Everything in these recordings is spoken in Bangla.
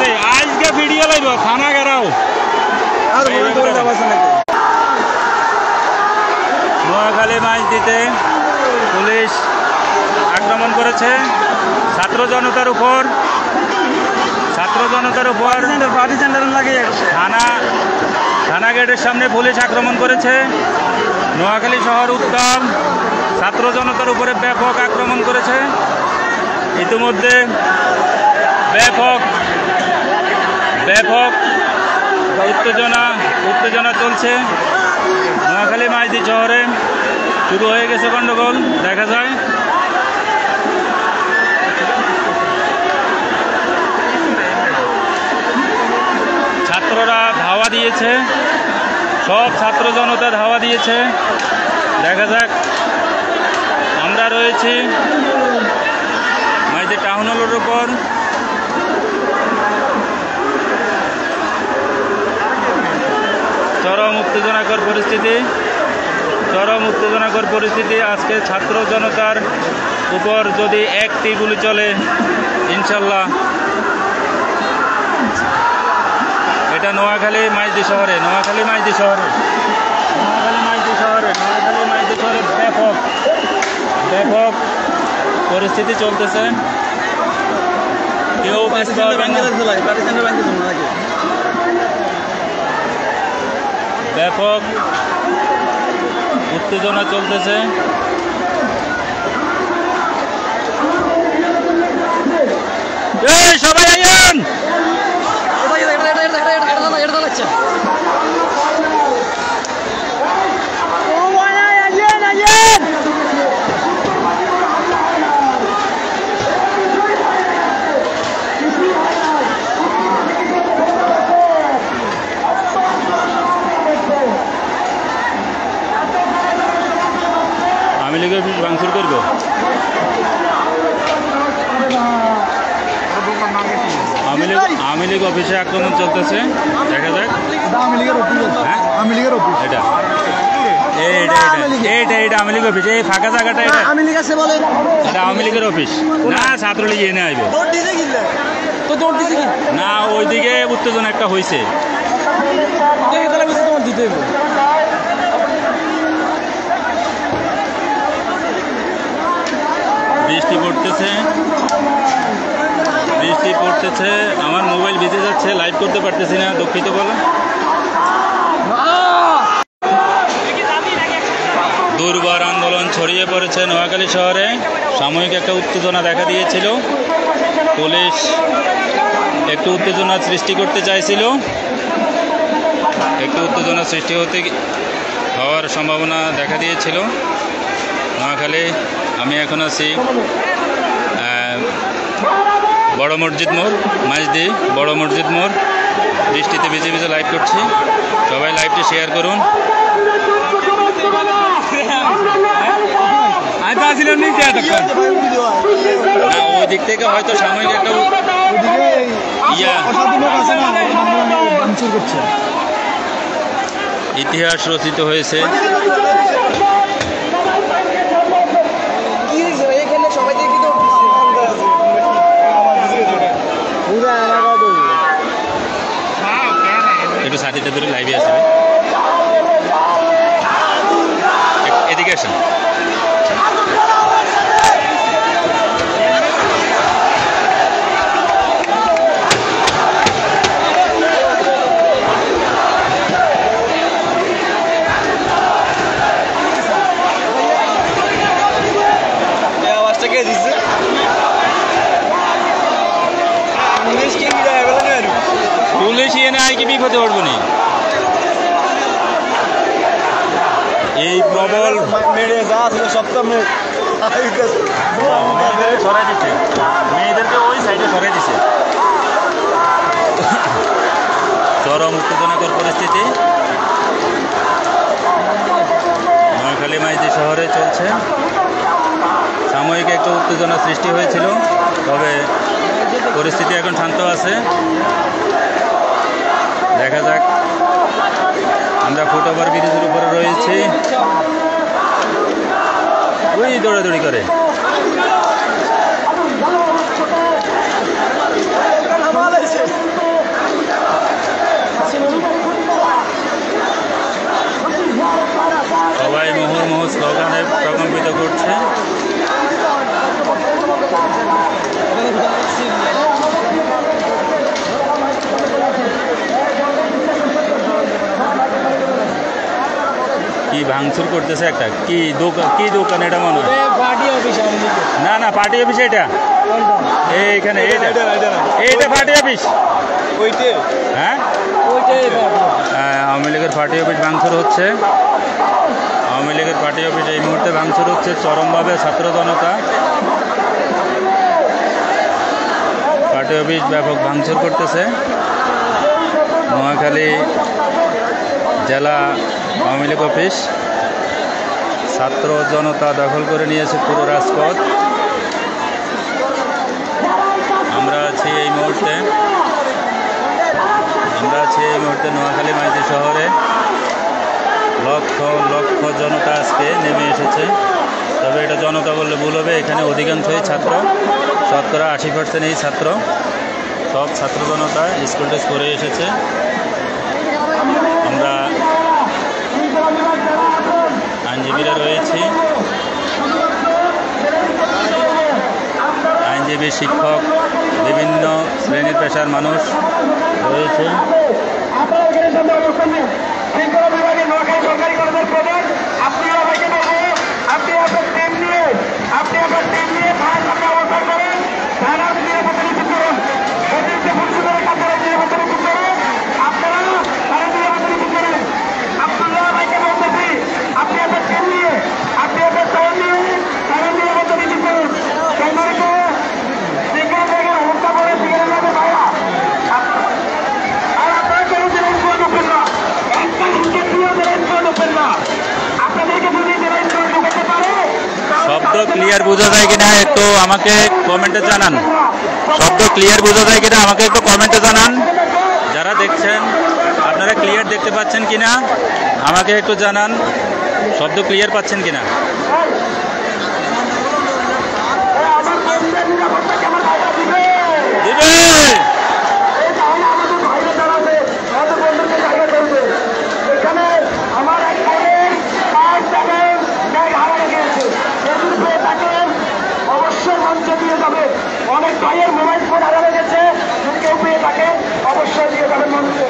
আছে আজকে ভিডিও লাইব থানা গেরাও নোয়াখালী মাইজদিতে পুলিশ আক্রমণ করেছে ছাত্র জনতার উপর থানা গেটের সামনে পুলিশ আক্রমণ করেছে। নোয়াখালী শহর উত্তাল, ছাত্র জনতার উপরে ব্যাপক আক্রমণ করেছে। ইতিমধ্যে ব্যাপক উত্তেজনা চলছে। নোয়াখালী মাইজদি শহরে শুরু হয়ে গেছে গন্ডগোল দেখা যায়। ছাত্ররা ধাওয়া দিয়েছে, সব ছাত্র জনতা ধাওয়া দিয়েছে। দেখা যাক, আমরা রয়েছি মাইজদি টাউন হলের উপর। চরম উত্তেজনাকর পরিস্থিতি। আজকে ছাত্র জনতার উপর যদি একটি গুলি চলে, ইনশাল্লাহ এটা নোয়াখালী মাইজদি শহরে ব্যাপক পরিস্থিতি চলতেছে। কেউ ব্যাপক উত্তেজনা চলতেছে। সবাই আইয়েন, আওয়ামী লীগের অফিস ভাঙচুর করবো। আওয়ামী লীগ অফিসে আক্রমণ চলতেছে, দেখা যাক। এটা আওয়ামী লীগ অফিস, এই ফাঁকা জায়গাটা এটা আওয়ামী লীগের অফিস না, ছাত্রলীগ এনে আইবে না। ওইদিকে উত্তেজনা একটা হয়েছে। বৃষ্টি পড়তেছে, আমার মোবাইল ভিজে যাচ্ছে, লাইভ করতে পারতেছি না, দুঃখিত বলো। দুর্বার আন্দোলন ছড়িয়ে পড়েছে নোয়াখালী শহরে। সাময়িক একটা উত্তেজনা দেখা দিয়েছিল, পুলিশ একটু উত্তেজনা সৃষ্টি করতে চাইছিল, হওয়ার সম্ভাবনা দেখা দিয়েছিল নোয়াখালী। আমি এখন আছি বড় মসজিদ মোড়, মাইজদি বড় মসজিদ মোড়। বৃষ্টিতে ভিজে ভিজে লাইভ করছি, সবাই লাইভটি শেয়ার করুন। ওই দিক থেকে হয়তো সাময়িক একটা ইতিহাস রচিত হয়েছে। একটু সাথীতে ধরে লাইভে আসবে, এদিকে আসেন। পুলিশ এনে আয় কি বিপদে পড়বো নি? এই প্রবল সরাই দিচ্ছে, মেয়েদেরকে ওই সাইডে সরাই দিচ্ছে। চরম উত্তেজনাকর পরিস্থিতি নোয়াখালী মাইজদি শহরে চলছে। সাময়িক একটা উত্তেজনা সৃষ্টি হয়েছিল, তবে পরিস্থিতি এখন শান্ত আছে। দেখা যাক, আমরা ফুটওভার ব্রিজের উপরে রয়েছি। ওই দৌড়াদৌড়ি করে ভাঙচুর করতেছে একটা কি দোকান এটা মনে হয় পার্টি অফিস না না পার্টি অফিস এটা এইখানে এইটা পার্টি অফিস হ্যাঁ আওয়ামী লীগের পার্টি অফিস ভাঙচুর হচ্ছে আওয়ামী লীগের পার্টি অফিস এই মুহূর্তে ভাঙচুর হচ্ছে চরমভাবে ছাত্র জনতা পার্টি অফিস ব্যাপক ভাঙচুর করতেছে নোয়াখালী জেলা আওয়ামী লীগ অফিস ছাত্র জনতা দখল করে নিয়েছে পুরো রাজপথ আমরা আছি এই মুহূর্তে নোয়াখালী মাইতি শহরে লক্ষ লক্ষ জনতা আজকে নেমে এসেছে তবে এটা জনতা বললে ভুল হবে এখানে অধিকাংশই ছাত্র শতকরা 80% এই ছাত্র সব ছাত্র জনতা স্কুল ড্রেস করে এসেছে আমরা আইনজীবীরা রয়েছি আইনজীবী শিক্ষক বিভিন্ন শ্রেণীর পেশার মানুষ রয়েছে শব্দ ক্লিয়ার বোঝা যায় কিনা একটু আমাকে কমেন্টে জানান শব্দ ক্লিয়ার বোঝা যায় কিনা আমাকে একটু কমেন্টে জানান যারা দেখছেন আপনারা ক্লিয়ার দেখতে পাচ্ছেন কিনা আমাকে একটু জানান শব্দ ক্লিয়ার পাচ্ছেন কিনা অনেক ভাইয়ের মোবাইল ফোন হারানো গেছে যদি কেউ পেয়ে থাকে অবশ্যই দিয়ে যাবেন মানুষকে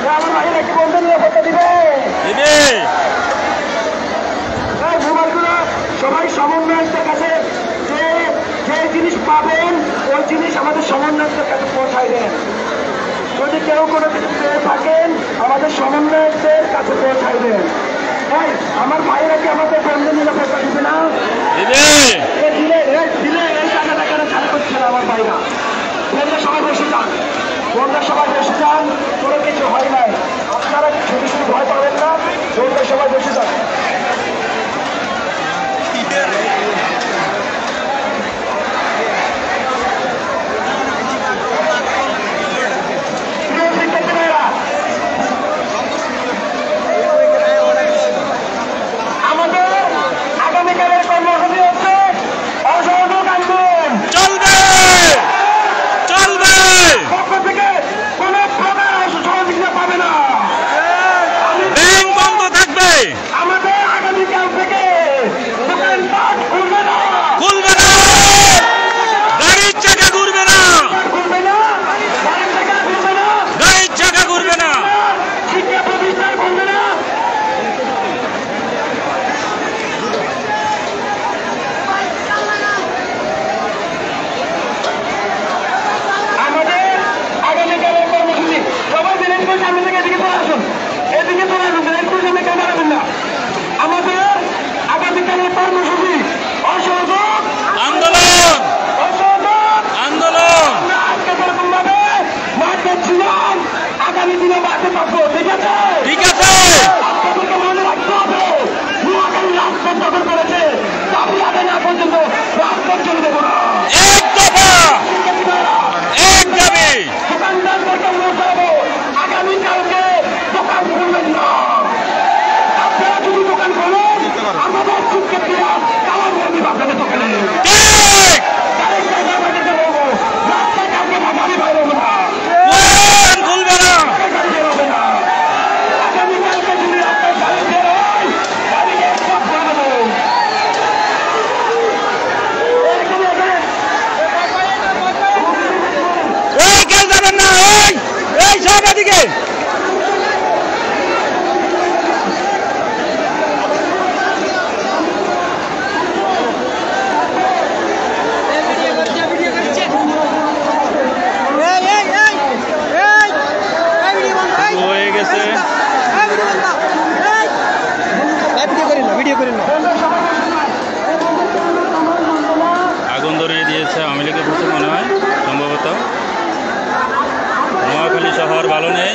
আমার ভাইয়ের একটি বন্ধু নিরাপত্তা দিবে মোবাইলগুলো সবাই সমন্বয়কদের কাছে যে জিনিস পাবেন ওই জিনিস আমাদের সমন্বয়কদের কাছে পৌঁছায় দেন যদি কেউ কোনো কিছু পেয়ে থাকেন আমাদের সমন্বয়কদের কাছে পৌঁছায় দেন আমার ভাইয়েরা কি আমাদের বন্ধু নিরাপত্তা দিবে না দিলে এই টাকাটা কেন ছাড় করছে না আমার ভাইরা বন্ধুরা সবাই বসে যান কোনো কিছু হয় নাই আপনারা শুধু শুধু ভয় পাবেন না বন্ধুরা সবাই বসে যান ভালো নেই।